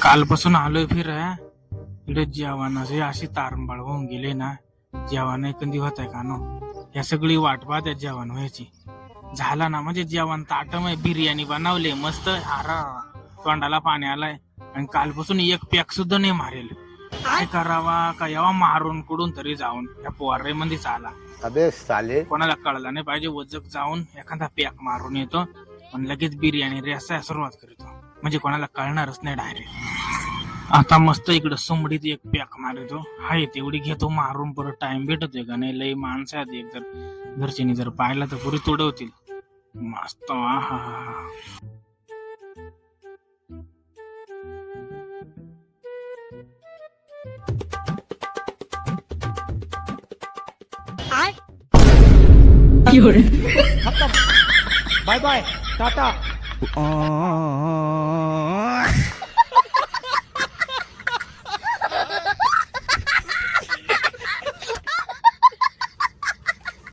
कालपासून आलोय इकडे जेवणाचे अशी तारंबाळ होऊन गेले ना. जेवण कधी होत आहे का नो. या सगळी वाट पाहत्या जेवण व्हायची. झाला ना म्हणजे जेवण ताटमय बिर्याणी बनवले मस्त. हारा तोंडाला पाणी आलाय. आणि कालपासून एक पॅक सुद्धा नाही मारेल. काय करावा का यावा मारून कुडून तरी जाऊन या पोवारे मध्ये चाला. अबे साले, कोणाला कळला नाही पाहिजे. वजक जाऊन एखादा पॅक मारून येतो पण लगेच बिर्याणी रेसाय सुरुवात करतो. म्हणजे कोणाला कळणारच नाही डायरेक्ट. आता मस्त इकडं सोमडीत एक पॅक मारतो. हाय तेवढी घेतो मारून. परत टाइम भेटतोय का नाही. लय माणसं आहेत एक तर घरच्यांनी जर पाहिलं तर पुरी तोडवतील. मस्त. आहा. खत्म. Bye bye Tata.